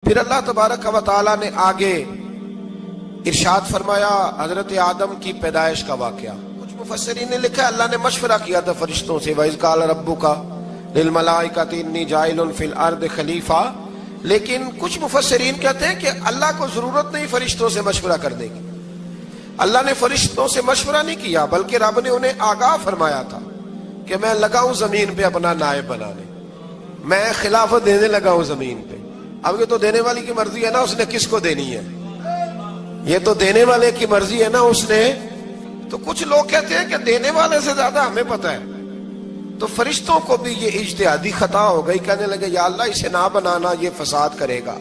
پھر اللہ تبارک و تعالی نے آگے ارشاد فرمایا حضرت آدم کی پیدائش کا واقعہ. کچھ مفسرین نے لکھا اللہ نے مشورہ کیا تھا فرشتوں سے وَإِذْ قَالَ رَبُّكَ لِلْمَلَائِكَةِ إِنِّي جَاعِلٌ فِي الْأَرْضِ خَلِيفَةً. لیکن کچھ مفسرین کہتے ہیں کہ اللہ کو ضرورت نہیں فرشتوں سے مشورہ کرنے کی. اللہ نے فرشتوں سے مشورہ نہیں کیا بلکہ رب نے انہیں آگاہ فرمایا تھا کہ میں لگا ہوں زمین پہ اپنا نائب بنانے, میں خلافت دینے لگا ہوں زمین پہ. اب یہ تو دینے والی کی مرضی ہے نا اس نے کس کو دینی ہے, یہ تو دینے والے کی مرضی ہے نا اس نے. تو کچھ لوگ کہتے ہیں کہ دینے والے سے زیادہ ہمیں پتہ ہے. تو فرشتوں کو بھی یہ اجتہادی خطا ہو گئی, کہنے لگے یا اللہ اسے نہ بنانا, یہ فساد کرے گا,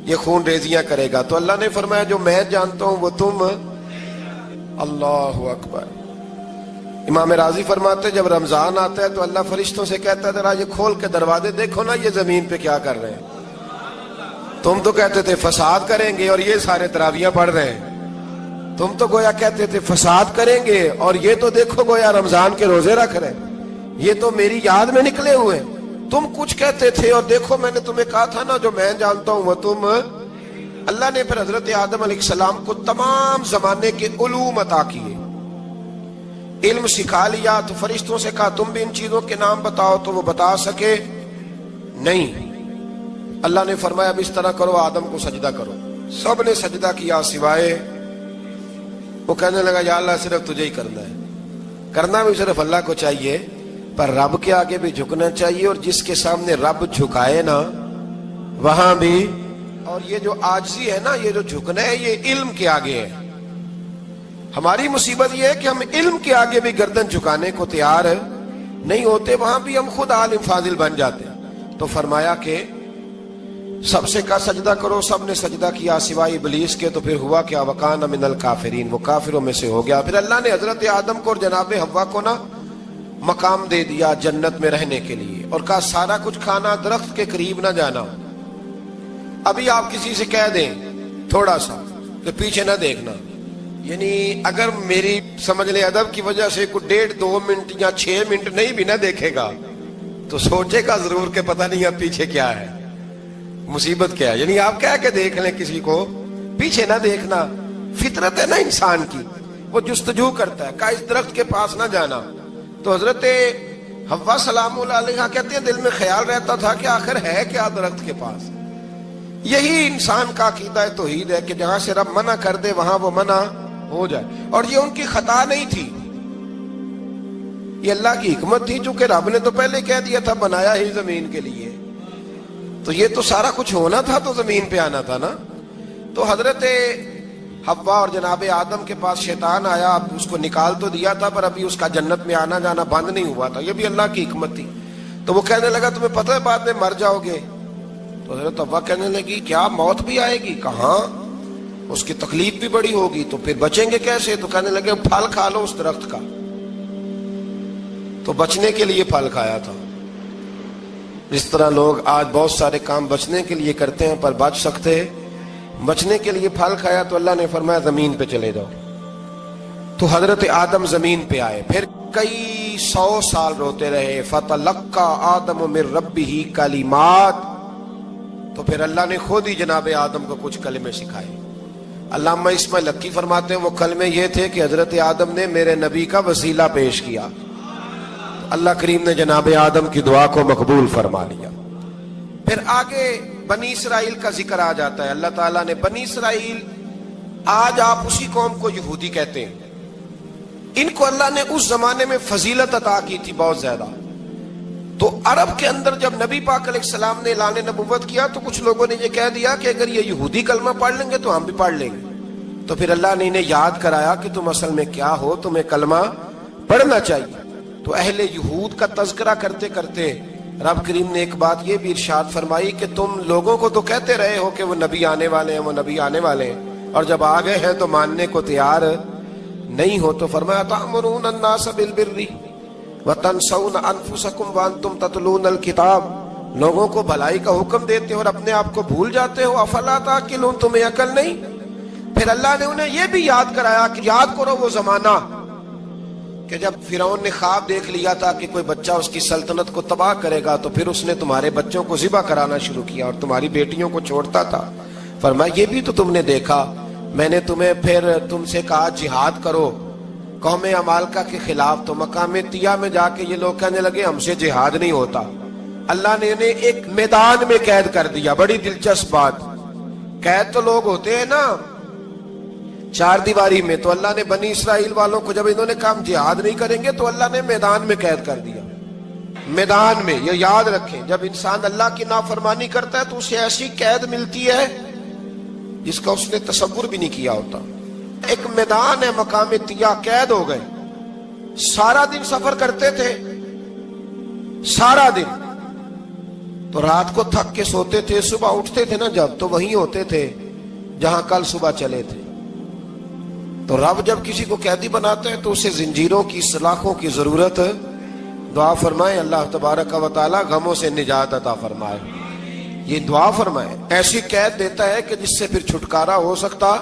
یہ خون ریزیاں کرے گا. تو اللہ نے فرمایا جو میں جانتا ہوں وہ تم. اللہ اکبر. امام راضی فرماتے جب رمضان آتا ہے تو اللہ فرشتوں سے کہتا ہے ذرا یہ کھول کے دروازے دیکھو نا یہ زمین پہ کیا کر رہے ہیں. تم تو کہتے تھے فساد کریں گے اور یہ سارے تراویحاں پڑھ رہے ہیں. تم تو گویا کہتے تھے فساد کریں گے اور یہ تو دیکھو گویا رمضان کے روزے رکھ رہے ہیں, یہ تو میری یاد میں نکلے ہوئے. تم کچھ کہتے تھے اور دیکھو میں نے تمہیں کہا تھا نا جو میں جانتا ہوں وہ تم. اللہ نے پھر حضرت آدم علیہ السلام کو تمام زمانے کے علوم عطا کیے, علم سکھا لیا. تو فرشتوں سے کہا تم بھی ان چیزوں کے نام بتاؤ, تو وہ بتا سکے نہیں. اللہ نے فرمایا اب اس طرح کرو آدم کو سجدہ کرو. سب نے سجدہ کیا سوائے وہ. کہنے لگا یا اللہ صرف تجھے ہی کرنا ہے, کرنا بھی صرف اللہ کو چاہیے پر رب کے آگے بھی جھکنا چاہیے, اور جس کے سامنے رب جھکائے نا وہاں بھی. اور یہ جو عاجزی ہے نا, یہ جو جھکنا ہے یہ علم کے آگے ہے. ہماری مصیبت یہ ہے کہ ہم علم کے آگے بھی گردن جھکانے کو تیار نہیں ہوتے, وہاں بھی ہم خود عالم فاضل بن جاتے ہیں. تو فرمایا کہ سب سے کہا سجدہ کرو, سب نے سجدہ کیا سوائے ابلیس کے. تو پھر ہوا کیا وکان من الکافرین, وہ کافروں میں سے ہو گیا. پھر اللہ نے حضرت آدم کو اور جناب حوا کو نا مقام دے دیا جنت میں رہنے کے لیے, اور کہا سارا کچھ کھانا, درخت کے قریب نہ جانا. ابھی آپ کسی سے کہہ دیں تھوڑا سا کہ پیچھے نہ دیکھنا, یعنی اگر میری سمجھ لیں ادب کی وجہ سے کوئی 1.5-2 منٹ یا 6 منٹ نہیں بھی نہ دیکھے گا تو سوچے گا ضرور کہ پتہ نہیں اب پیچھے کیا ہے, مصیبت کیا ہے. یعنی آپ کہہ کے دیکھ لیں کسی کو پیچھے نہ دیکھنا, فطرت ہے نا انسان کی, وہ جستجو کرتا ہے کہ اس درخت کے پاس نہ جانا. تو حضرت حوا سلام اللہ علیہ کہتے ہیں دل میں خیال رہتا تھا کہ آخر ہے کیا درخت کے پاس. یہی انسان کا عقیدہ توحید ہے کہ جہاں سے رب منع کر دے وہاں وہ منع ہو جائے. اور یہ ان کی خطا نہیں تھی, یہ اللہ کی حکمت تھی, چونکہ رب نے تو پہلے کہہ دیا تھا بنایا ہی زمین کے لیے, تو یہ تو سارا کچھ ہونا تھا تو زمین پہ آنا تھا نا. تو حضرت حوا اور جناب آدم کے پاس شیطان آیا, اب اس کو نکال تو دیا تھا پر ابھی اس کا جنت میں آنا جانا بند نہیں ہوا تھا, یہ بھی اللہ کی حکمت تھی. تو وہ کہنے لگا تمہیں پتہ ہے بعد میں مر جاؤ گے. تو حضرت حوا کہنے لگی کیا موت بھی آئے گی؟ کہاں, اس کی تکلیف بھی بڑی ہوگی, تو پھر بچیں گے کیسے؟ تو کہنے لگے پھل کھا لو اس درخت کا. تو بچنے کے لیے پھل کھایا تھا. جس طرح لوگ آج بہت سارے کام بچنے کے لیے کرتے ہیں پر بچ سکتے, بچنے کے لیے پھل کھایا. تو اللہ نے فرمایا زمین پہ چلے جاؤ. تو حضرت آدم زمین پہ آئے, پھر کئی 100 سال روتے رہے. فَتَلَقَّى آدَمُ مِن رَبِّهِ کَلِمَاتٍ. تو پھر اللہ نے خود ہی جناب آدم کو کچھ کلمے سکھائے. علامہ اسماعیل حقی فرماتے ہیں وہ کلمے یہ تھے کہ حضرت آدم نے میرے نبی کا وسیلہ پیش کیا, اللہ کریم نے جناب آدم کی دعا کو مقبول فرما لیا. پھر آگے بنی اسرائیل کا ذکر آ جاتا ہے. اللہ تعالیٰ نے بنی اسرائیل, آج آپ اسی قوم کو یہودی کہتے ہیں, ان کو اللہ نے اس زمانے میں فضیلت عطا کی تھی بہت زیادہ. تو عرب کے اندر جب نبی پاک علیہ السلام نے اعلان نبوت کیا تو کچھ لوگوں نے یہ کہہ دیا کہ اگر یہ یہودی کلمہ پڑھ لیں گے تو ہم بھی پڑھ لیں گے. تو پھر اللہ نے انہیں یاد کرایا کہ تم اصل میں کیا ہو, تمہیں کلمہ پڑھنا چاہیے. تو اہل یہود کا تذکرہ کرتے کرتے رب کریم نے ایک بات یہ بھی ارشاد فرمائی کہ تم لوگوں کو تو کہتے رہے ہو کہ وہ نبی آنے والے ہیں, وہ نبی آنے والے ہیں, اور جب آ گئے ہیں تو ماننے کو تیار نہیں ہو. تو فرمایا تأمرون الناس بالبر وتنسون انفسکم وانتم تتلون الکتاب. لوگوں کو بھلائی کا حکم دیتے ہو اور اپنے آپ کو بھول جاتے ہو. افلا تعقلون, تمہیں عقل نہیں؟ پھر اللہ نے انہیں یہ بھی یاد کرایا کہ یاد کرو وہ زمانہ کہ جب فرعون نے خواب دیکھ لیا تھا کہ کوئی بچہ اس کی سلطنت کو تباہ کرے گا تو پھر اس نے تمہارے بچوں کو ذبح کرانا شروع کیا اور تمہاری بیٹیوں کو چھوڑتا تھا. فرمایا یہ بھی تو تم نے دیکھا. میں نے تمہیں پھر تم سے کہا جہاد کرو قوم عمالقہ کے خلاف, تو مقام طیہ میں جا کے یہ لوگ کہنے لگے ہم سے جہاد نہیں ہوتا. اللہ نے انہیں ایک میدان میں قید کر دیا. بڑی دلچسپ بات, قید تو لوگ ہوتے ہیں نا چار دیواری میں, تو اللہ نے بنی اسرائیل والوں کو جب انہوں نے کہا ہم جہاد نہیں کریں گے تو اللہ نے میدان میں قید کر دیا. میدان میں, یہ یاد رکھیں, جب انسان اللہ کی نافرمانی کرتا ہے تو اسے ایسی قید ملتی ہے جس کا اس نے تصور بھی نہیں کیا ہوتا. ایک میدان ہے مقام طیہ, قید ہو گئے. سارا دن سفر کرتے تھے, سارا دن, تو رات کو تھک کے سوتے تھے, صبح اٹھتے تھے نا جب, تو وہیں ہوتے تھے جہاں کل صبح چلے تھے. تو رب جب کسی کو قیدی بناتے ہیں تو اسے زنجیروں کی سلاخوں کی ضرورت. دعا فرمائے اللہ تبارک و تعالی غموں سے نجات عطا فرمائے. یہ دعا فرمائے, ایسی قید دیتا ہے کہ جس سے پھر چھٹکارا ہو سکتا.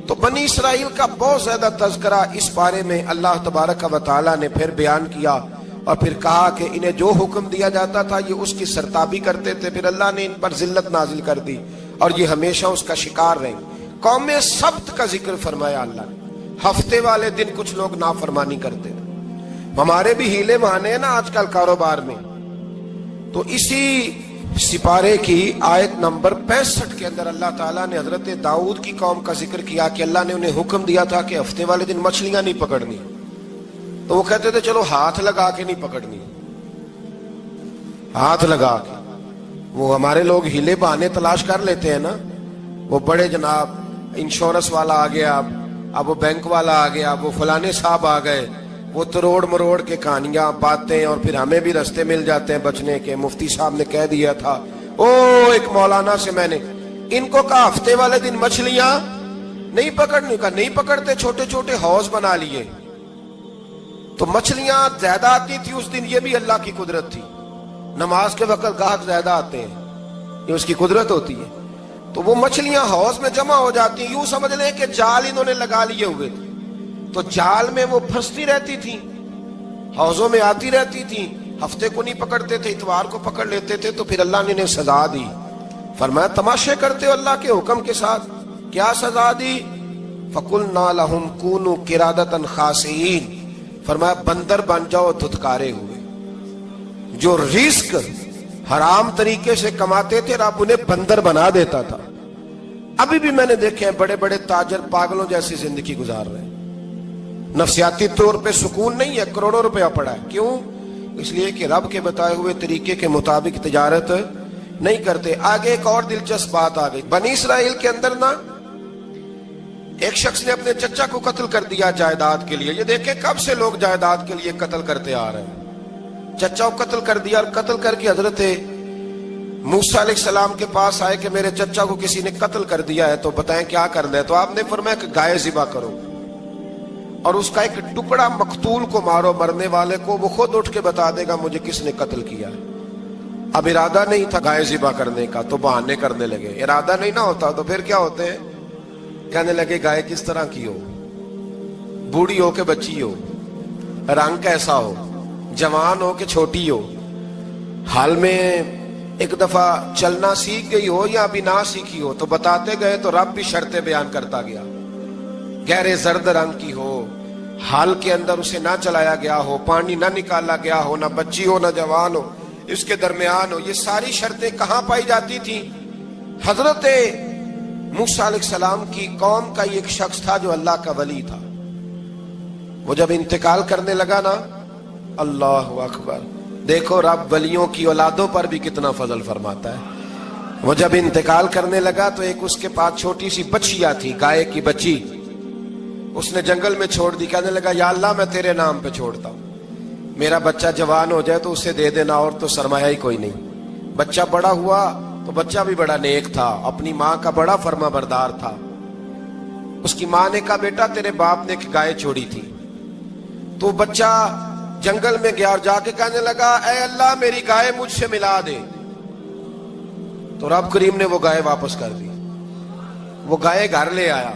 تو بنی اسرائیل کا بہت زیادہ تذکرہ اس بارے میں اللہ تبارک و تعالی نے پھر بیان کیا, اور پھر کہا کہ انہیں جو حکم دیا جاتا تھا یہ اس کی سرتابی کرتے تھے. پھر اللہ نے ان پر ذلت نازل کر دی اور یہ ہمیشہ اس کا شکار رہے. قوم سبت کا ذکر فرمایا اللہ نے. ہفتے والے دن کچھ لوگ نافرمانی کرتے تھے. ہمارے بھی ہیلے بہانے ہیں نا آج کل کاروبار میں. تو اسی سپارے کی آیت نمبر 65 کے اندر اللہ تعالیٰ نے حضرت داؤد کی قوم کا ذکر کیا کہ اللہ نے انہیں حکم دیا تھا کہ ہفتے والے دن مچھلیاں نہیں پکڑنی. تو وہ کہتے تھے چلو ہاتھ لگا کے نہیں پکڑنی, ہاتھ لگا کے. وہ ہمارے لوگ ہیلے بہانے تلاش کر لیتے ہیں نا. وہ بڑے جناب انشورنس والا آ گیا, اب وہ بینک والا آ گیا, وہ فلانے صاحب آ گئے, وہ تروڑ مروڑ کے کہانیاں باتیں, اور پھر ہمیں بھی رستے مل جاتے ہیں بچنے کے. مفتی صاحب نے کہہ دیا تھا, ایک مولانا سے میں نے ان کو کہا ہفتے والے دن مچھلیاں نہیں پکڑنے کا. نہیں پکڑتے, چھوٹے چھوٹے حوض بنا لیے. تو مچھلیاں زیادہ آتی تھی اس دن, یہ بھی اللہ کی قدرت تھی. نماز کے وقت گاہک زیادہ آتے ہیں, یہ اس کی قدرت ہوتی ہے. تو وہ مچھلیاں حوض میں جمع ہو جاتی ہیں. یوں سمجھ لیں کہ جال انہوں نے لگا لیے ہوئے تھے, تو جال میں وہ پھنستی رہتی تھی, حوضوں میں آتی رہتی تھی. ہفتے کو نہیں پکڑتے تھے, اتوار کو پکڑ لیتے تھے. تو پھر اللہ نے انہیں سزا دی. فرمایا تماشے کرتے ہو اللہ کے حکم کے ساتھ. کیا سزا دی؟ فَقُلْنَا لَهُمْ كُونُوا قِرَادَةً خَاسِئِينَ. فرمایا بندر بن جاؤ دھتکارے ہوئے. جو رزق حرام طریقے سے کماتے تھے رب انہیں بندر بنا دیتا تھا. ابھی بھی میں نے دیکھے ہیں بڑے بڑے تاجر پاگلوں جیسی زندگی گزار رہے ہیں. نفسیاتی طور پہ سکون نہیں ہے, کروڑوں روپیہ پڑا ہے. کیوں؟ اس لیے کہ رب کے بتائے ہوئے طریقے کے مطابق تجارت نہیں کرتے. آگے ایک اور دلچسپ بات آ گئی. بنی اسرائیل کے اندر نا ایک شخص نے اپنے چچا کو قتل کر دیا جائیداد کے لیے. یہ دیکھیں کب سے لوگ جائیداد کے لیے قتل کرتے آ رہے ہیں. چچا کو قتل کر دیا, اور قتل کر کے حضرت موسیٰ علیہ السلام کے پاس آئے کہ میرے چچا کو کسی نے قتل کر دیا ہے, تو بتائیں کیا کرنا ہے. تو آپ نے فرمایا کہ گائے ذبح کرو, اور اس کا ایک ٹکڑا مقتول کو مارو, مرنے والے کو. وہ خود اٹھ کے بتا دے گا مجھے کس نے قتل کیا ہے. اب ارادہ نہیں تھا گائے ذبح کرنے کا, تو بہانے کرنے لگے. ارادہ نہیں نہ ہوتا تو پھر کیا ہوتے ہیں, کہنے لگے گائے کس طرح کی ہو, بوڑھی ہو کہ بچی ہو, رنگ کیسا ہو, جوان ہو کہ چھوٹی ہو, حال میں ایک دفعہ چلنا سیکھ گئی ہو یا ابھی نہ سیکھی ہو. تو بتاتے گئے تو رب بھی شرطیں بیان کرتا گیا. گہرے زرد رنگ کی ہو, حال کے اندر اسے نہ چلایا گیا ہو, پانی نہ نکالا گیا ہو, نہ بچی ہو نہ جوان ہو, اس کے درمیان ہو. یہ ساری شرطیں کہاں پائی جاتی تھی؟ حضرت موسیٰ علیہ السلام کی قوم کا ایک شخص تھا جو اللہ کا ولی تھا. وہ جب انتقال کرنے لگا نا, اللہ اکبر, دیکھو رب ولیوں کی اولادوں پر بھی کتنا فضل فرماتا ہے. وہ جب انتقال کرنے لگا تو ایک اس کے پاس چھوٹی سی بچیا تھی, گائے کی بچی. اس نے جنگل میں چھوڑ دی. کہنے لگا یا اللہ میں تیرے نام پہ چھوڑتا ہوں, میرا بچہ جوان ہو جائے تو اسے دے دینا, اور تو سرمایہ ہی کوئی نہیں. بچہ بڑا ہوا تو بچہ بھی بڑا نیک تھا, اپنی ماں کا بڑا فرما بردار تھا. اس کی ماں نے کہا بیٹا تیرے باپ نے ایک گائے چھوڑی تھی. تو بچہ جنگل میں گیا اور جا کے کہنے لگا اے اللہ میری گائے مجھ سے ملا دے. تو رب کریم نے وہ گائے واپس کر دی. وہ گائے گھر لے آیا,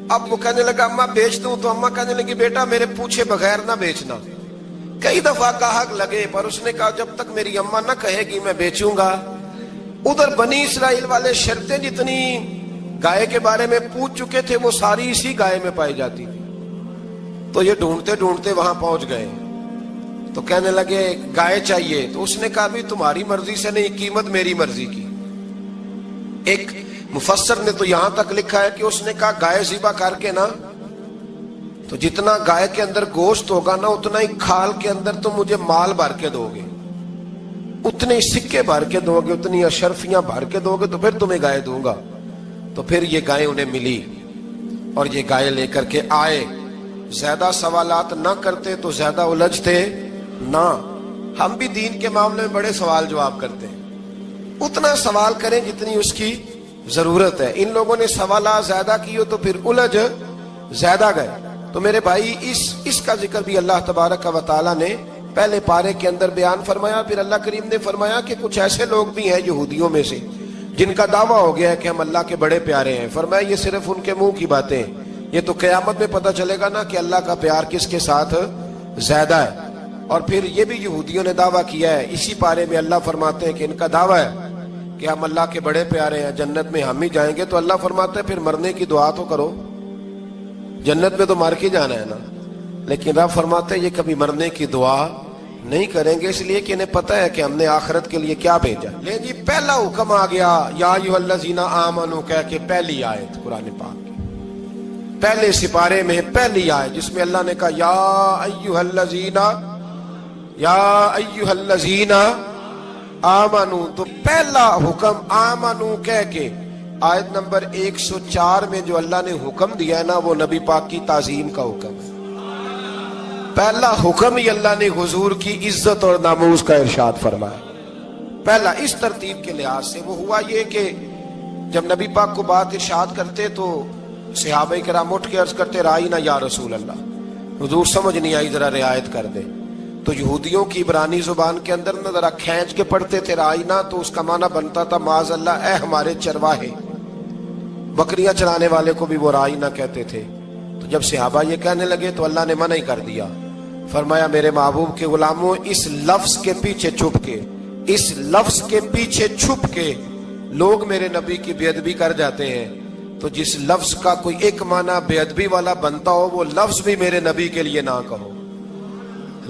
اب وہ کہنے لگا اما بیچ دوں، تو اما کہنے لگی بیٹا میرے پوچھے بغیر نہ بیچنا۔ کئی دفعہ گاہک لگے پر اس نے کہا جب تک میری اما نہ کہے گی میں بیچوں گا۔ ادھر بنی اسرائیل والے شرطیں جتنی گائے کے بارے میں پوچھ چکے تھے وہ ساری اسی گائے میں پائی جاتی تھی، تو یہ ڈھونڈتے ڈھونڈتے وہاں پہنچ گئے، تو کہنے لگے گائے چاہیے، تو اس نے کہا بھی تمہاری مرضی سے نہیں، قیمت میری مرضی کی۔ ایک مفسر نے تو یہاں تک لکھا ہے کہ اس نے کہا گائے ذبح کر کے نا، تو جتنا گائے کے اندر گوشت ہوگا نا اتنا ہی کھال کے اندر تم مجھے مال بھر کے دو گے، اتنے سکے بھر کے دو گے، اتنی اشرفیاں بھر کے دو گے تو پھر تمہیں گائے دوں گا۔ تو پھر یہ گائے انہیں ملی اور یہ گائے لے کر کے آئے۔ زیادہ سوالات نہ کرتے تو زیادہ الجھتے نہ۔ ہم بھی دین کے معاملے میں بڑے سوال جواب کرتے ہیں، اتنا سوال کریں جتنی اس کی ضرورت ہے۔ ان لوگوں نے سوالات زیادہ کیے تو پھر الجھ زیادہ گئے۔ تو میرے بھائی اس کا ذکر بھی اللہ تبارک و تعالیٰ نے پہلے پارے کے اندر بیان فرمایا۔ پھر اللہ کریم نے فرمایا کہ کچھ ایسے لوگ بھی ہیں یہودیوں میں سے جن کا دعویٰ ہو گیا ہے کہ ہم اللہ کے بڑے پیارے ہیں۔ فرمایا یہ صرف ان کے منہ کی باتیں ہیں، یہ تو قیامت میں پتہ چلے گا نا کہ اللہ کا پیار کس کے ساتھ زیادہ ہے۔ اور پھر یہ بھی یہودیوں نے دعویٰ کیا ہے، اسی پارے میں اللہ فرماتے ہیں کہ ان کا دعویٰ ہے کہ ہم اللہ کے بڑے پیارے ہیں، جنت میں ہم ہی جائیں گے۔ تو اللہ فرماتا ہے پھر مرنے کی دعا تو کرو، جنت میں تو مر کے جانا ہے نا۔ لیکن رب فرماتے ہیں یہ کبھی مرنے کی دعا نہیں کریں گے، اس لیے کہ انہیں پتہ ہے کہ ہم نے آخرت کے لیے کیا بھیجا۔ لے جی پہلا حکم آ گیا یا ایھا الذین آمنوا کہہ کے، پہلی آیت قرآن پاک کی پہلے سپارے میں پہلی آیت جس میں اللہ نے کہا یا ایھا الذین آمنوا، تو پہلا حکم آمنوا کہہ کے آیت نمبر 104 میں جو اللہ نے حکم دیا ہے نا وہ نبی پاک کی تعظیم کا حکم ہے۔ پہلا حکم ہی اللہ نے حضور کی عزت اور ناموس کا ارشاد فرمایا۔ پہلا اس ترتیب کے لحاظ سے وہ ہوا یہ کہ جب نبی پاک کو بات ارشاد کرتے تو صحابہ کرام اٹھ کے عرض کرتے رائینا یا رسول اللہ، حضور سمجھ نہیں آئی ذرا رعایت کر دے۔ تو یہودیوں کی عبرانی زبان کے اندر نہ ذرا کھینچ کے پڑھتے تھے رائینا، تو اس کا معنی بنتا تھا معاذ اللہ اے ہمارے چرواہے، بکریاں چرانے والے کو بھی وہ رائینا کہتے تھے۔ تو جب صحابہ یہ کہنے لگے تو اللہ نے منع ہی کر دیا، فرمایا میرے محبوب کے غلاموں اس لفظ کے پیچھے چھپ کے، اس لفظ کے پیچھے چھپ کے لوگ میرے نبی کی بے ادبی کر جاتے ہیں، تو جس لفظ کا کوئی ایک معنی بے ادبی والا بنتا ہو وہ لفظ بھی میرے نبی کے لیے نہ کہو،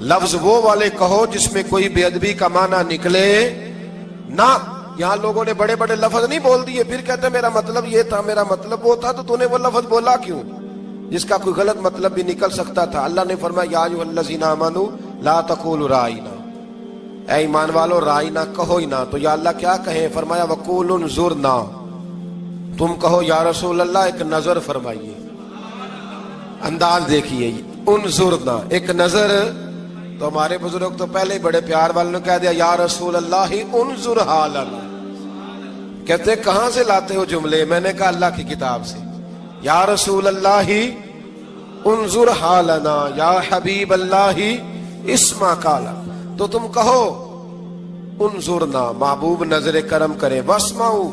لفظ وہ والے کہو جس میں کوئی بے ادبی کا معنی نکلے نہ۔ یہاں لوگوں نے بڑے بڑے لفظ نہیں بول دیے پھر کہتے میرا مطلب یہ تھا، میرا مطلب وہ تھا، تو تو نے وہ لفظ بولا کیوں جس کا کوئی غلط مطلب بھی نکل سکتا تھا۔ اللہ نے فرمایا یا ایھا الذین آمنوا لا تقولوا رائینا، اے ایمان والو رائینا کہو ہی نہ۔ تو یا اللہ کیا کہیں؟ فرمایا وقولوا انظرنا، تم کہو یا رسول اللہ ایک نظر فرمائیے، انداز دیکھیے، انظرنا ایک نظر۔ تو ہمارے بزرگ تو پہلے ہی بڑے پیار والوں نے کہہ دیا یا رسول اللہ انظر حالنا، کہتے کہاں سے لاتے ہو جملے؟ میں نے کہا اللہ کی کتاب سے، یا رسول اللہ انظر حالنا یا حبیب اللہ اسمع قالا، تو تم کہو انظرنا محبوب نظر کرم کرے، واسمعوا،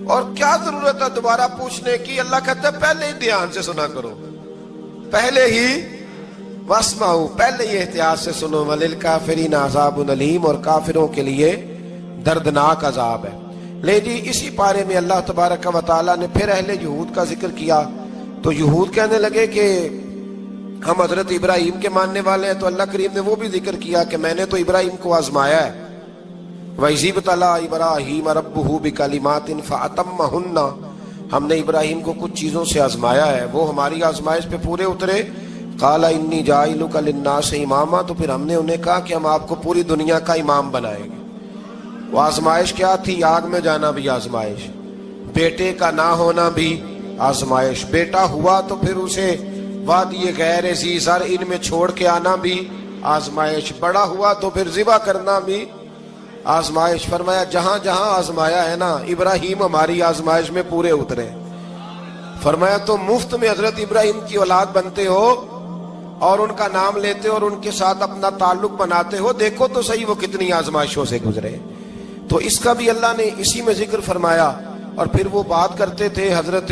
اور کیا ضرورت ہے دوبارہ پوچھنے کی؟ اللہ کہتا ہے پہلے ہی دھیان سے سنا کرو، پہلے ہی واسمعوا، پہلے ہی احتیاط سے سنو، وللکافرین عذاب علیم، اور کافروں کے لیے دردناک عذاب ہے۔ لے جی اسی پارے میں اللہ تبارک و تعالیٰ نے پھر اہل یہود کا ذکر کیا، تو یہود کہنے لگے کہ ہم حضرت ابراہیم کے ماننے والے ہیں، تو اللہ کریم نے وہ بھی ذکر کیا کہ میں نے تو ابراہیم کو آزمایا ہے، وَإِذِ ابْتَلَىٰ إِبْرَاهِيمَ رَبُّهُ بِكَلِمَاتٍ فَأَتَمَّهُنَّ، ہم نے ابراہیم کو کچھ چیزوں سے آزمایا ہے، وہ ہماری آزمائش پہ پورے اترے۔ قَالَ إِنِّي جَاعِلُكَ لِلنَّاسِ إِمَامًا، تو پھر ہم نے انہیں کہا کہ ہم آپ کو پوری دنیا کا امام بنائیں گے۔ وہ آزمائش کیا تھی؟ آگ میں جانا بھی آزمائش، بیٹے کا نہ ہونا بھی آزمائش، بیٹا ہوا تو پھر اسے وادی غیر ذی زرع ان میں چھوڑ کے آنا بھی آزمائش، بڑا ہوا تو پھر ذبح کرنا بھی آزمائش۔ فرمایا جہاں جہاں آزمایا ہے نا ابراہیم ہماری آزمائش میں پورے اترے۔ فرمایا تو مفت میں حضرت ابراہیم کی اولاد بنتے ہو اور ان کا نام لیتے ہو اور ان کے ساتھ اپنا تعلق بناتے ہو، دیکھو تو صحیح وہ کتنی آزمائشوں سے گزرے۔ تو اس کا بھی اللہ نے اسی میں ذکر فرمایا۔ اور پھر وہ بات کرتے تھے حضرت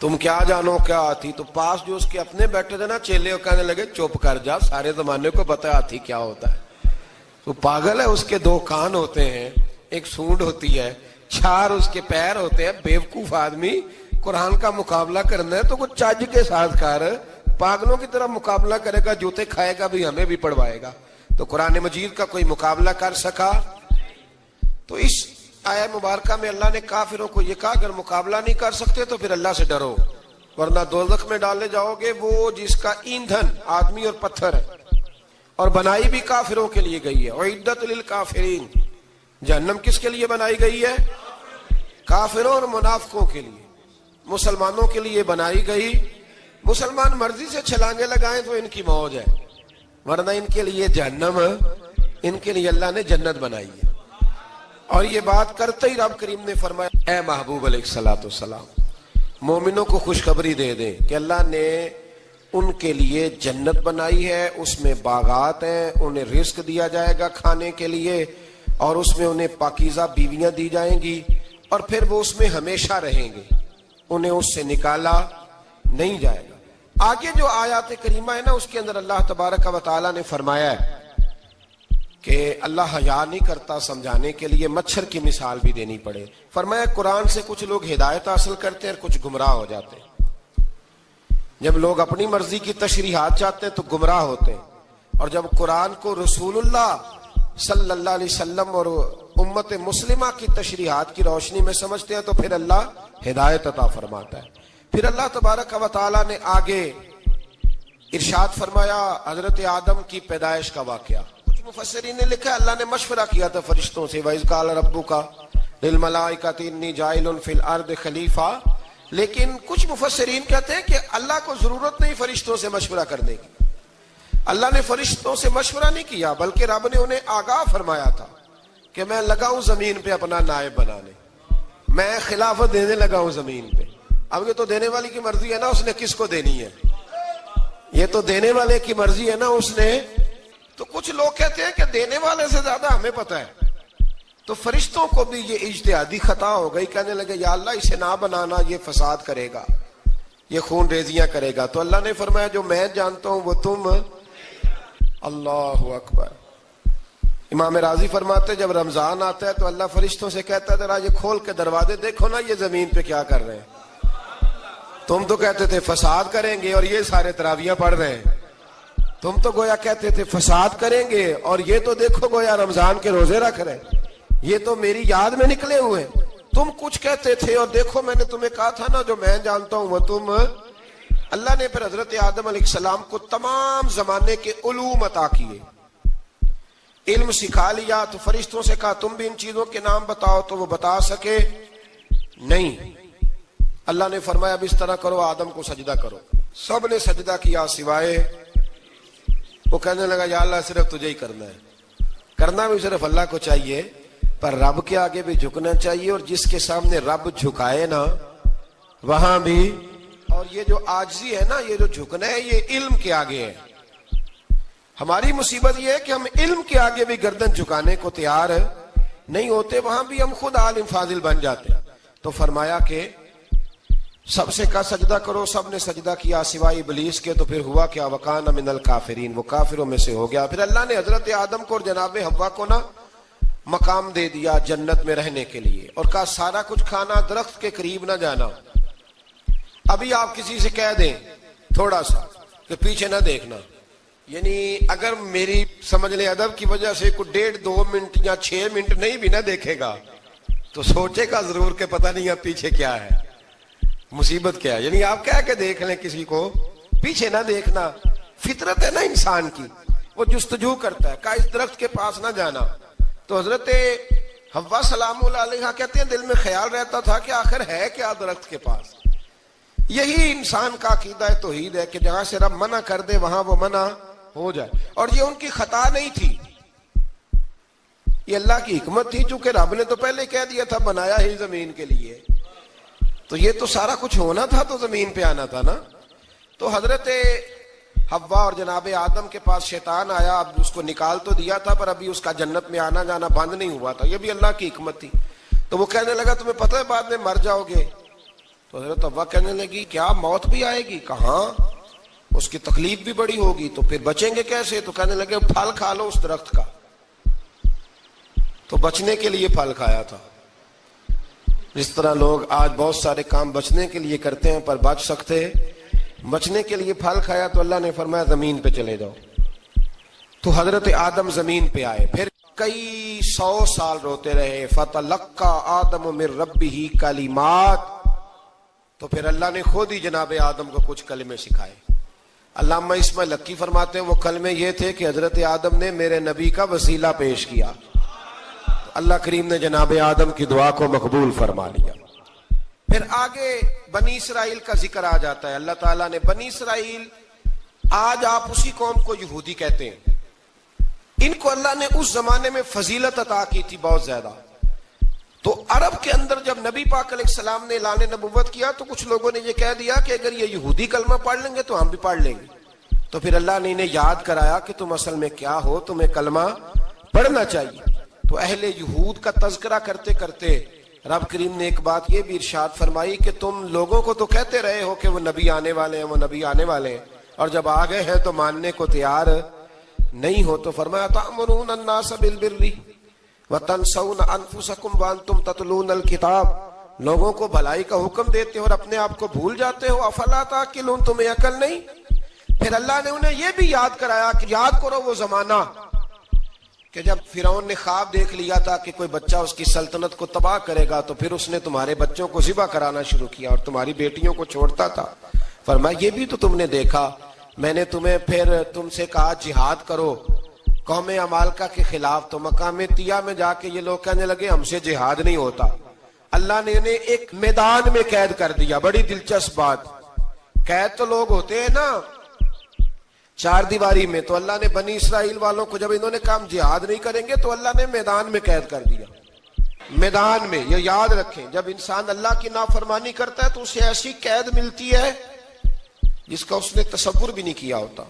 تم کیا جانو کیا ہاتھی؟ تو پاس جو اس کے اپنے بیٹھے تھے نا چیلے، وہ کہنے لگے چپ کر جا، سارے زمانے کو پتہ ہے ہاتھی کیا ہوتا ہے. وہ پاگل ہے، اس کے 2 کان ہوتے ہیں، ایک سونڈ ہوتی ہے، 4 اس کے پیر ہوتے ہیں. بیوقوف آدمی، قرآن کا مقابلہ کرنا ہے تو کچھ چج کے ساتھ کر. پاگلوں کی طرح مقابلہ کرے گا، جوتے کھائے گا بھی، ہمیں بھی پڑھوائے گا. تو قرآن مجید کا کوئی مقابلہ کر سکا؟ تو اس آیہ مبارکہ میں اللہ نے کافروں کو یہ کہا اگر مقابلہ نہیں کر سکتے تو پھر اللہ سے ڈرو، ورنہ دوزخ میں ڈالے جاؤ گے، وہ جس کا ایندھن آدمی اور پتھر ہے، اور بنائی بھی کافروں کے لیے گئی ہے. اعدت للکافرین، جہنم کس کے لیے بنائی گئی ہے؟ کافروں اور منافقوں کے لیے. مسلمانوں کے لیے بنائی گئی. مسلمان مرضی سے چھلانگے لگائیں تو ان کی موج ہے، ورنہ ان کے لیے جہنم، ان کے لیے اللہ نے جنت بنائی ہے. اور یہ بات کرتے ہی رب کریم نے فرمایا اے محبوب علیہ الصلوۃ والسلام، مومنوں کو خوشخبری دے دیں کہ اللہ نے ان کے لیے جنت بنائی ہے، اس میں باغات ہیں، انہیں رزق دیا جائے گا کھانے کے لیے، اور اس میں انہیں پاکیزہ بیویاں دی جائیں گی، اور پھر وہ اس میں ہمیشہ رہیں گے، انہیں اس سے نکالا نہیں جائے گا. آگے جو آیات کریمہ ہے نا، اس کے اندر اللہ تبارک و تعالیٰ نے فرمایا ہے کہ اللہ حیا نہیں کرتا سمجھانے کے لیے، مچھر کی مثال بھی دینی پڑے. فرمایا قرآن سے کچھ لوگ ہدایت حاصل کرتے ہیں اور کچھ گمراہ ہو جاتے ہیں. جب لوگ اپنی مرضی کی تشریحات چاہتے ہیں تو گمراہ ہوتے ہیں، اور جب قرآن کو رسول اللہ صلی اللہ علیہ وسلم اور امت مسلمہ کی تشریحات کی روشنی میں سمجھتے ہیں تو پھر اللہ ہدایت عطا فرماتا ہے. پھر اللہ تبارک و تعالیٰ نے آگے ارشاد فرمایا حضرت آدم کی پیدائش کا واقعہ. کچھ مفسرین نے لکھا اللہ نے مشورہ کیا تھا فرشتوں سے، وَإِذْ قَالَ رَبُّكَ لِلْمَلَائِكَةِ إِنِّي جَاعِلٌ فِي الْأَرْضِ خَلِيفَةً. لیکن کچھ مفسرین کہتے ہیں کہ اللہ کو ضرورت نہیں فرشتوں سے مشورہ کرنے کی. اللہ نے فرشتوں سے مشورہ نہیں کیا، بلکہ رب نے انہیں آگاہ فرمایا تھا کہ میں لگا ہوں زمین پہ اپنا نائب بنانے، میں خلافت دینے لگا ہوں زمین پہ. اب یہ تو دینے والی کی مرضی ہے نا، اس نے کس کو دینی ہے، یہ تو دینے والے کی مرضی ہے نا اس نے. تو کچھ لوگ کہتے ہیں کہ دینے والے سے زیادہ ہمیں پتہ ہے. تو فرشتوں کو بھی یہ اجتہادی خطا ہو گئی، کہنے لگے یا اللہ اسے نہ بنانا، یہ فساد کرے گا، یہ خون ریزیاں کرے گا. تو اللہ نے فرمایا جو میں جانتا ہوں وہ تم. اللہ اکبر. امام راضی فرماتے جب رمضان آتا ہے تو اللہ فرشتوں سے کہتا ہے ذرا یہ کھول کے دروازے دیکھو نا یہ زمین پہ کیا کر رہے ہیں. تم تو کہتے تھے فساد کریں گے اور یہ سارے تراویحیں پڑھ رہے ہیں. تم تو گویا کہتے تھے فساد کریں گے اور یہ تو دیکھو گویا رمضان کے روزے رکھ رہے ہیں، یہ تو میری یاد میں نکلے ہوئے ہیں. تم کچھ کہتے تھے اور دیکھو میں نے تمہیں کہا تھا نا جو میں جانتا ہوں وہ تم. اللہ نے پھر حضرت آدم علیہ السلام کو تمام زمانے کے علوم عطا کیے، علم سکھا لیا. تو فرشتوں سے کہا تم بھی ان چیزوں کے نام بتاؤ، تو وہ بتا سکے نہیں. اللہ نے فرمایا اب اس طرح کرو آدم کو سجدہ کرو. سب نے سجدہ کیا سوائے وہ. کہنے لگا یا اللہ صرف تجھے ہی کرنا ہے. کرنا بھی صرف اللہ کو چاہیے، پر رب کے آگے بھی جھکنا چاہیے، اور جس کے سامنے رب جھکائے نا وہاں بھی. اور یہ جو عاجزی ہے نا، یہ جو جھکنا ہے، یہ علم کے آگے ہے. ہماری مصیبت یہ ہے کہ ہم علم کے آگے بھی گردن جھکانے کو تیار نہیں ہوتے، وہاں بھی ہم خود عالم فاضل بن جاتے. تو فرمایا کہ سب سے کہا سجدہ کرو، سب نے سجدہ کیا سوائے ابلیس کے. تو پھر ہوا کیا وکان من الکافرین، وہ کافروں میں سے ہو گیا. پھر اللہ نے حضرت آدم کو اور جناب حوا کو نا مقام دے دیا جنت میں رہنے کے لیے، اور کہا سارا کچھ کھانا، درخت کے قریب نہ جانا. ابھی آپ کسی سے کہہ دیں تھوڑا سا کہ پیچھے نہ دیکھنا، یعنی اگر میری سمجھ لیں ادب کی وجہ سے کوئی 1.5-2 منٹ یا 6 منٹ نہیں بھی نہ دیکھے گا تو سوچے گا ضرور کہ پتہ نہیں اب پیچھے کیا ہے، مصیبت کیا ہے. یعنی آپ کہہ کے دیکھ لیں کسی کو، پیچھے نہ دیکھنا. فطرت ہے نا انسان کی، وہ جستجو کرتا ہے، کہا اس درخت کے پاس نہ جانا. تو حضرت حوا سلام اللہ علیہ کہتے ہیں دل میں خیال رہتا تھا کہ آخر ہے کیا درخت کے پاس. یہی انسان کا عقیدہ توحید ہے کہ جہاں سے رب منع کر دے وہاں وہ منع ہو جائے. اور یہ ان کی خطا نہیں تھی، یہ اللہ کی حکمت تھی، چونکہ رب نے تو پہلے کہہ دیا تھا بنایا ہی زمین کے لیے، تو یہ تو سارا کچھ ہونا تھا تو زمین پہ آنا تھا نا. تو حضرت حوا اور جناب آدم کے پاس شیطان آیا، اب اس کو نکال تو دیا تھا پر ابھی اس کا جنت میں آنا جانا بند نہیں ہوا تھا، یہ بھی اللہ کی حکمت تھی. تو وہ کہنے لگا تمہیں پتہ ہے بعد میں مر جاؤ گے. تو حضرت حوا کہنے لگی کیا موت بھی آئے گی؟ کہاں، اس کی تکلیف بھی بڑی ہوگی، تو پھر بچیں گے کیسے؟ تو کہنے لگے پھل کھا لو اس درخت کا. تو بچنے کے لیے پھل کھایا تھا. جس طرح لوگ آج بہت سارے کام بچنے کے لیے کرتے ہیں پر بچ سکتے، بچنے کے لیے پھل کھایا تو اللہ نے فرمایا زمین پہ چلے جاؤ. تو حضرت آدم زمین پہ آئے، پھر کئی 100 سال روتے رہے. فَتَلَقَّى آدَمُ مِن رَبِّهِ کلمات، تو پھر اللہ نے خود ہی جناب آدم کو کچھ کلمے سکھائے. علامہ اسماعیل لکی فرماتے ہیں وہ کلمے یہ تھے کہ حضرت آدم نے میرے نبی کا وسیلہ پیش کیا، اللہ کریم نے جناب آدم کی دعا کو مقبول فرما لیا. پھر آگے بنی اسرائیل کا ذکر آ جاتا ہے. اللہ تعالیٰ نے بنی اسرائیل، آج آپ اسی قوم کو یہودی کہتے ہیں، ان کو اللہ نے اس زمانے میں فضیلت عطا کی تھی بہت زیادہ. تو عرب کے اندر جب نبی پاک علیہ السلام نے اعلان نبوت کیا تو کچھ لوگوں نے یہ کہہ دیا کہ اگر یہ یہودی کلمہ پڑھ لیں گے تو ہم بھی پڑھ لیں گے. تو پھر اللہ نے انہیں یاد کرایا کہ تم اصل میں کیا ہو، تمہیں کلمہ پڑھنا چاہیے. تو اہل یہود کا تذکرہ کرتے کرتے رب کریم نے ایک بات یہ بھی ارشاد فرمائی کہ تم لوگوں کو تو کہتے رہے ہو کہ وہ نبی آنے والے ہیں، وہ نبی آنے والے ہیں، اور جب آ گئے ہیں تو ماننے کو تیار نہیں ہو. تو فرمایا تأمرون الناس بالبر وتنسون انفسکم وانتم تتلون الکتاب، لوگوں کو بھلائی کا حکم دیتے ہو اور اپنے آپ کو بھول جاتے ہو. افلا تعقلون، تمہیں عقل نہیں؟ پھر اللہ نے انہیں یہ بھی یاد کرایا کہ یاد کرو وہ زمانہ کہ جب فرعون نے خواب دیکھ لیا تھا کہ کوئی بچہ اس کی سلطنت کو تباہ کرے گا، تو پھر اس نے تمہارے بچوں کو ذبح کرانا شروع کیا اور تمہاری بیٹیوں کو چھوڑتا تھا. فرمایا یہ بھی تو تم نے دیکھا، میں نے تمہیں پھر تم سے کہا جہاد کرو قوم عمالقہ کے خلاف، تو مقام طیہ میں جا کے یہ لوگ کہنے لگے ہم سے جہاد نہیں ہوتا. اللہ نے انہیں ایک میدان میں قید کر دیا. بڑی دلچسپ بات، قید تو لوگ ہوتے ہیں نا چار دیواری میں، تو اللہ نے بنی اسرائیل والوں کو جب انہوں نے کہا جہاد نہیں کریں گے تو اللہ نے میدان میں قید کر دیا. میدان میں، یہ یاد رکھیں، جب انسان اللہ کی نافرمانی کرتا ہے تو اسے ایسی قید ملتی ہے جس کا اس نے تصور بھی نہیں کیا ہوتا.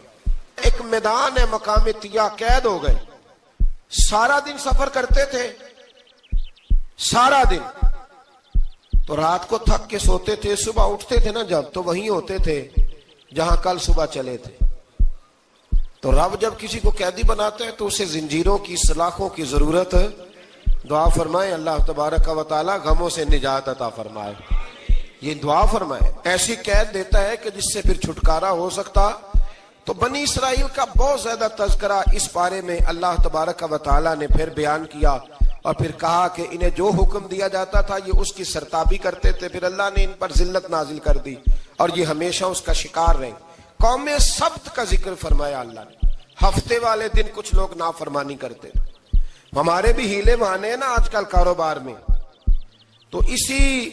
ایک میدان ہے مقام طیہ، قید ہو گئے، سارا دن سفر کرتے تھے، سارا دن، تو رات کو تھک کے سوتے تھے، صبح اٹھتے تھے نا جب، تو وہیں ہوتے تھے جہاں کل صبح چلے تھے. تو رب جب کسی کو قیدی بناتا ہے تو اسے زنجیروں کی، سلاخوں کی ضرورت ہے. دعا فرمائے اللہ تبارک و تعالی غموں سے نجات عطا فرمائے. یہ دعا فرمائے، ایسی قید دیتا ہے کہ جس سے پھر چھٹکارا ہو سکتا. تو بنی اسرائیل کا بہت زیادہ تذکرہ اس پارے میں اللہ تبارک و تعالی نے پھر بیان کیا، اور پھر کہا کہ انہیں جو حکم دیا جاتا تھا یہ اس کی سرتابی کرتے تھے. پھر اللہ نے ان پر ذلت نازل کر دی اور یہ ہمیشہ اس کا شکار رہے. قوم سبت کا ذکر فرمایا اللہ نے. ہفتے والے دن کچھ لوگ نافرمانی کرتے، ہمارے بھی ہیلے بہانے ہیں نا آج کل کاروبار میں. تو اسی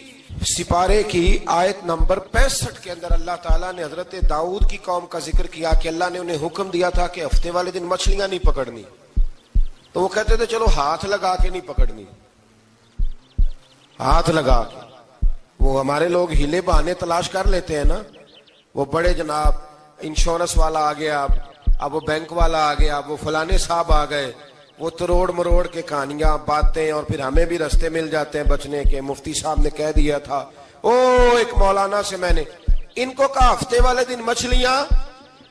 سپارے کی آیت نمبر 65 کے اندر اللہ تعالیٰ نے حضرت داؤد کی قوم کا ذکر کیا کہ اللہ نے انہیں حکم دیا تھا کہ ہفتے والے دن مچھلیاں نہیں پکڑنی. تو وہ کہتے تھے چلو ہاتھ لگا کے نہیں پکڑنی، ہاتھ لگا کے. وہ ہمارے لوگ ہیلے بہانے تلاش کر لیتے ہیں نا، وہ بڑے جناب انشورنس والا آ گیا، اب وہ بینک والا آ گیا، وہ فلانے صاحب آ گئے، وہ تروڑ مروڑ کے کہانیاں باتیں، اور پھر ہمیں بھی رستے مل جاتے ہیں بچنے کے. مفتی صاحب نے کہہ دیا تھا، ایک مولانا سے میں نے ان کو کہا ہفتے والے دن مچھلیاں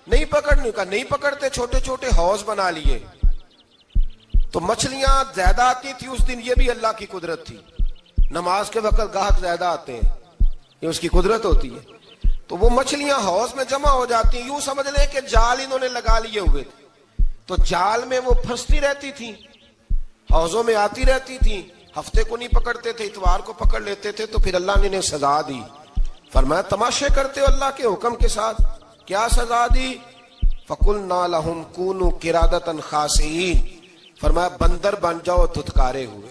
نہیں پکڑنی، کہا نہیں پکڑتے، چھوٹے چھوٹے حوض بنا لیے. تو مچھلیاں زیادہ آتی تھی اس دن، یہ بھی اللہ کی قدرت تھی. نماز کے وقت گاہک زیادہ آتے ہیں، یہ اس کی قدرت ہوتی ہے. تو وہ مچھلیاں حوض میں جمع ہو جاتی ہیں. یوں سمجھ لیں کہ جال انہوں نے لگا لیے ہوئے تھے، تو جال میں وہ پھنستی رہتی تھی، حوضوں میں آتی رہتی تھی. ہفتے کو نہیں پکڑتے تھے، اتوار کو پکڑ لیتے تھے. تو پھر اللہ نے انہیں سزا دی. فرمایا تماشے کرتے ہو اللہ کے حکم کے ساتھ. کیا سزا دی؟ فَقُلْنَا لَهُمْ كُونُوا قِرَادَةً خَاسِئِينَ، فرمایا بندر بن جاؤ دھتکارے ہوئے.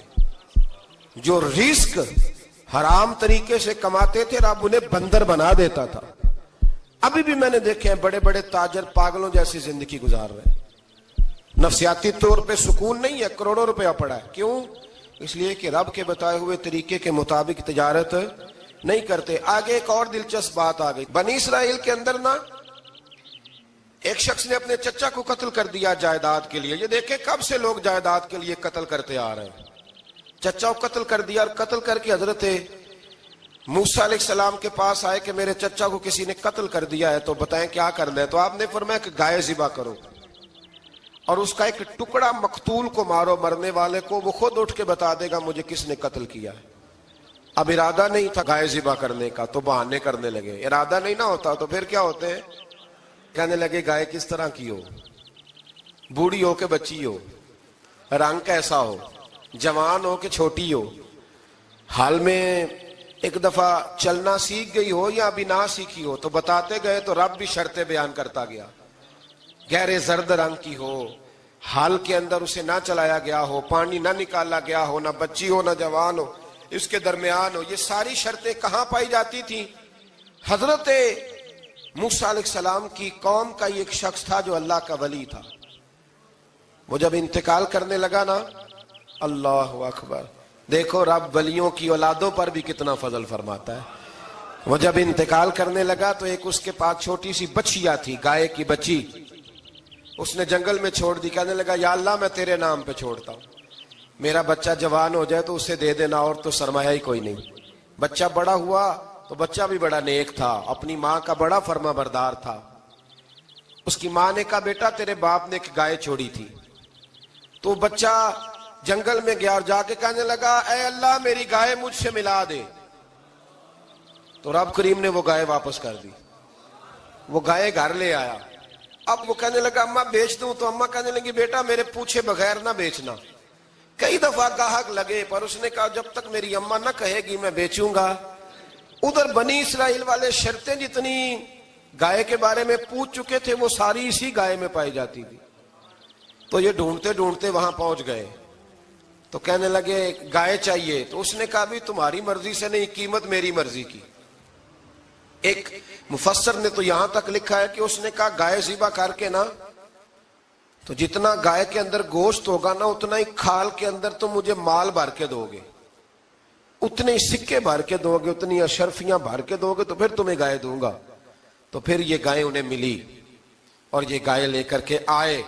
جو رزق حرام طریقے سے کماتے تھے رب انہیں بندر بنا دیتا تھا. ابھی بھی میں نے دیکھے ہیں بڑے بڑے تاجر پاگلوں جیسی زندگی گزار رہے ہیں. نفسیاتی طور پہ سکون نہیں ہے، کروڑوں روپیہ پڑا ہے. کیوں؟ اس لیے کہ رب کے بتائے ہوئے طریقے کے مطابق تجارت نہیں کرتے. آگے ایک اور دلچسپ بات آ گئی. بنی اسرائیل کے اندر نا ایک شخص نے اپنے چچا کو قتل کر دیا جائیداد کے لیے. یہ دیکھیں کب سے لوگ جائیداد کے لیے قتل کرتے آ رہے ہیں. چچا کو قتل کر دیا، اور قتل کر کے حضرت موسیٰ علیہ السلام کے پاس آئے کہ میرے چچا کو کسی نے قتل کر دیا ہے تو بتائیں کیا کرنا ہے. تو آپ نے فرمایا کہ گائے ذبح کرو اور اس کا ایک ٹکڑا مقتول کو مارو, مرنے والے کو, وہ خود اٹھ کے بتا دے گا مجھے کس نے قتل کیا ہے. اب ارادہ نہیں تھا گائے ذبح کرنے کا تو بہانے کرنے لگے. ارادہ نہیں نہ ہوتا تو پھر کیا ہوتے ہیں, کہنے لگے گائے کس طرح کی ہو, بوڑھی ہو کہ بچی ہو, رنگ کیسا ہو, جوان ہو کہ چھوٹی ہو, حال میں ایک دفعہ چلنا سیکھ گئی ہو یا ابھی نہ سیکھی ہو. تو بتاتے گئے تو رب بھی شرطیں بیان کرتا گیا. گہرے زرد رنگ کی ہو, حال کے اندر اسے نہ چلایا گیا ہو, پانی نہ نکالا گیا ہو, نہ بچی ہو نہ جوان ہو, اس کے درمیان ہو. یہ ساری شرطیں کہاں پائی جاتی تھیں؟ حضرت موسیٰ علیہ السلام کی قوم کا ایک شخص تھا جو اللہ کا ولی تھا. وہ جب انتقال کرنے لگا نا, اللہ اکبر, دیکھو رب ولیوں کی اولادوں پر بھی کتنا فضل فرماتا ہے. وہ جب انتقال کرنے لگا تو ایک اس کے پاس چھوٹی سی بچیا تھی, گائے کی بچی, اس نے جنگل میں چھوڑ دی. کہنے لگا یا اللہ میں تیرے نام پہ چھوڑتا ہوں, میرا بچہ جوان ہو جائے تو اسے دے دینا, اور تو سرمایہ ہی کوئی نہیں. بچہ بڑا ہوا تو بچہ بھی بڑا نیک تھا, اپنی ماں کا بڑا فرما بردار تھا. اس کی ماں نے کہا بیٹا تیرے باپ نے ایک گائے چھوڑی تھی. تو بچہ جنگل میں گیا اور جا کے کہنے لگا اے اللہ میری گائے مجھ سے ملا دے. تو رب کریم نے وہ گائے واپس کر دی. وہ گائے گھر لے آیا. اب وہ کہنے لگا اماں بیچ دوں, تو اماں کہنے لگی بیٹا میرے پوچھے بغیر نہ بیچنا. کئی دفعہ گاہک لگے پر اس نے کہا جب تک میری اماں نہ کہے گی میں بیچوں گا. ادھر بنی اسرائیل والے شرطیں جتنی گائے کے بارے میں پوچھ چکے تھے وہ ساری اسی گائے میں پائی جاتی تھی. تو یہ ڈھونڈتے ڈھونڈتے وہاں پہنچ گئے تو کہنے لگے گائے چاہیے. تو اس نے کہا بھی تمہاری مرضی سے نہیں, قیمت میری مرضی کی. ایک مفسر نے تو یہاں تک لکھا ہے کہ اس نے کہا گائے ذبح کر کے نا تو جتنا گائے کے اندر گوشت ہوگا نا اتنا ہی کھال کے اندر تم مجھے مال بھر کے دو گے, اتنے ہی سکے بھر کے دو گے, اتنی اشرفیاں بھر کے دو گے تو پھر تمہیں گائے دوں گا. تو پھر یہ گائے انہیں ملی اور یہ گائے لے کر کے آئے.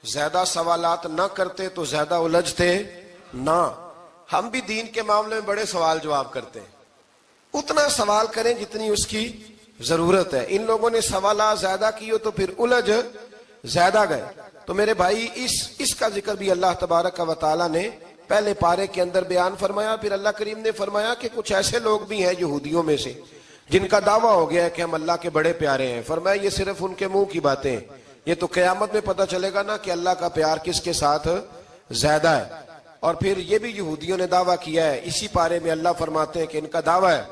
زیادہ سوالات نہ کرتے تو زیادہ الجھتے نہ. ہم بھی دین کے معاملے میں بڑے سوال جواب کرتے ہیں, اتنا سوال کریں جتنی اس کی ضرورت ہے. ان لوگوں نے سوالات زیادہ کیے تو پھر الجھ زیادہ گئے. تو میرے بھائی اس کا ذکر بھی اللہ تبارک و تعالیٰ نے پہلے پارے کے اندر بیان فرمایا. پھر اللہ کریم نے فرمایا کہ کچھ ایسے لوگ بھی ہیں یہودیوں میں سے جن کا دعویٰ ہو گیا ہے کہ ہم اللہ کے بڑے پیارے ہیں. فرمایا یہ صرف ان کے منہ کی باتیں ہیں, یہ تو قیامت میں پتہ چلے گا نا کہ اللہ کا پیار کس کے ساتھ زیادہ ہے. اور پھر یہ بھی یہودیوں نے دعویٰ کیا ہے. اسی پارے میں اللہ فرماتے ہیں کہ ان کا دعویٰ ہے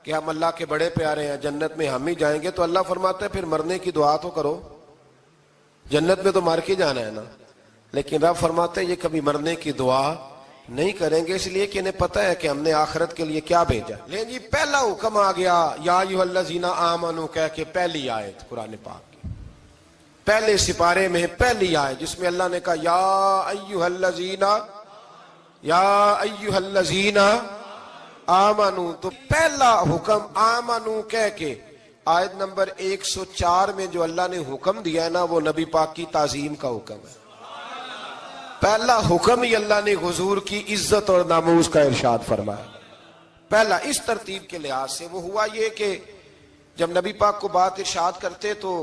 کہ ہم اللہ کے بڑے پیارے ہیں, جنت میں ہم ہی جائیں گے. تو اللہ فرماتا ہے پھر مرنے کی دعا تو کرو, جنت میں تو مر کے جانا ہے نا. لیکن رب فرماتے ہیں یہ کبھی مرنے کی دعا نہیں کریں گے, اس لیے کہ انہیں پتہ ہے کہ ہم نے آخرت کے لیے کیا بھیجا. لیکن جی پہلا حکم آ گیا یا ایھا الذین آمنوا کہہ کے, پہلی آیت قرآن پاک کی پہلے سپارے میں پہلی آیت جس میں اللہ نے کہا یا ایھا الذین آمنو. تو پہلا حکم آمنو کہہ کے. آیت نمبر 104 میں جو اللہ نے حکم دیا ہے نا وہ نبی پاک کی تعظیم کا حکم ہے. پہلا حکم ہی اللہ نے حضور کی عزت اور ناموس کا ارشاد فرمایا. پہلا اس ترتیب کے لحاظ سے وہ ہوا یہ کہ جب نبی پاک کو بات ارشاد کرتے تو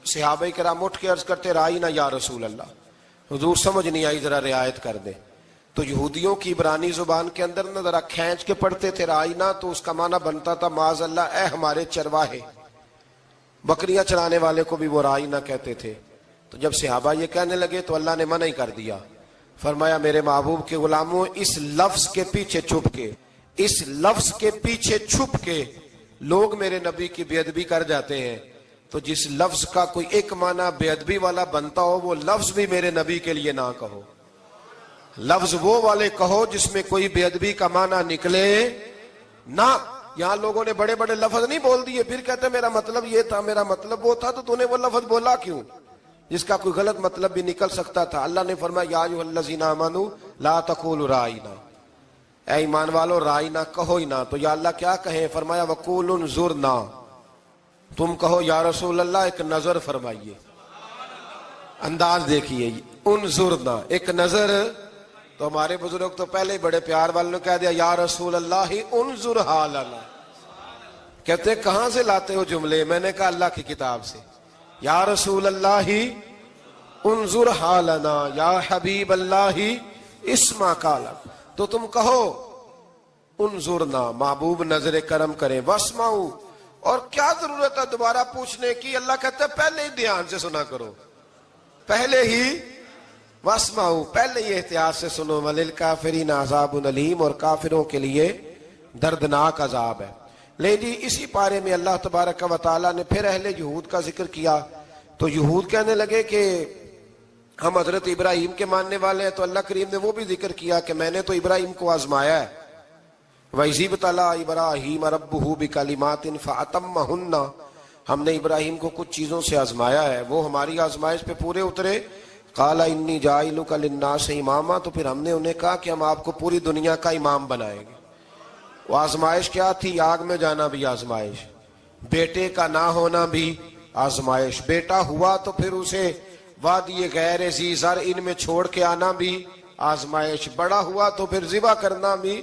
صحابہ کرام اٹھ کے عرض کرتے رائینا یا رسول اللہ, حضور سمجھ نہیں آئی ذرا رعایت کر دیں. تو یہودیوں کی عبرانی زبان کے اندر نہ ذرا کھینچ کے پڑھتے تھے رائینا, تو اس کا معنی بنتا تھا معاذ اللہ اے ہمارے چرواہے. بکریاں چرانے والے کو بھی وہ رائینا کہتے تھے. تو جب صحابہ یہ کہنے لگے تو اللہ نے منع ہی کر دیا. فرمایا میرے محبوب کے غلاموں اس لفظ کے پیچھے چھپ کے, اس لفظ کے پیچھے چھپ کے لوگ میرے نبی کی بے ادبی کر جاتے ہیں. تو جس لفظ کا کوئی ایک معنی بے ادبی والا بنتا ہو وہ لفظ بھی میرے نبی کے لیے نہ کہو. لفظ وہ والے کہو جس میں کوئی بے ادبی کا معنی نکلے نہ. یہاں لوگوں نے بڑے بڑے لفظ نہیں بول دیے پھر کہتے میرا مطلب یہ تھا میرا مطلب وہ تھا. تو نے وہ لفظ بولا کیوں جس کا کوئی غلط مطلب بھی نکل سکتا تھا. اللہ نے فرمایا یا ایھا الذین آمنوا لا تقولوا رائینا, اے ایمان والو رائینا کہو ہی نہ. تو یا اللہ کیا کہیں؟ فرمایا وقولوا انظرنا, تم کہو یا رسول اللہ ایک نظر فرمائیے. انداز دیکھیے, انظرنا ایک نظر. تو ہمارے بزرگ تو پہلے ہی بڑے پیار والوں نے کہہ دیا یا رسول اللہ انظر حالنا, کہتے ہیں کہاں سے لاتے ہو جملے؟ میں نے کہا اللہ کی کتاب سے. یا رسول اللہ انظر حالنا، یا حبیب اللہ اسما قالا. تو تم کہو انظرنا، محبوب نظر کرم کریں، واسمعوا، اور کیا ضرورت ہے دوبارہ پوچھنے کی؟ اللہ کہتا ہے پہلے ہی دھیان سے سنا کرو، پہلے ہی واسمعوا، پہلے ہی احتیاط سے سنو. وللکافرین عذاب علیم، اور کافروں کے لیے دردناک عذاب ہے. لے جی اسی پارے میں اللہ تبارک و تعالیٰ نے پھر اہل یہود کا ذکر کیا. تو یہود کہنے لگے کہ ہم حضرت ابراہیم کے ماننے والے ہیں. تو اللہ کریم نے وہ بھی ذکر کیا کہ میں نے تو ابراہیم کو آزمایا ہے. وَإِذِ ابْتَلَىٰ إِبْرَاهِيمَ رَبُّهُ بِكَلِمَاتٍ فَأَتَمَّهُنَّ، ہم نے ابراہیم کو کچھ چیزوں سے آزمایا ہے، وہ ہماری آزمائش پہ پورے اترے. قَالَ إِنِّي جَاعِلُكَ لِلنَّاسِ إِمَامًا، تو پھر ہم نے انہیں کہا کہ ہم آپ کو پوری دنیا کا امام بنائیں گے. وہ آزمائش کیا تھی؟ آگ میں جانا بھی آزمائش، بیٹے کا نہ ہونا بھی آزمائش، بیٹا ہوا تو پھر اسے وادی غیر ذی زرع ان میں چھوڑ کے آنا بھی آزمائش، بڑا ہوا تو پھر ذبح کرنا بھی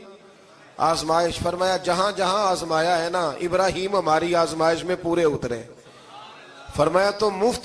آزمائش. فرمایا جہاں جہاں آزمایا ہے نا، ابراہیم ہماری آزمائش میں پورے اترے. فرمایا تو مفت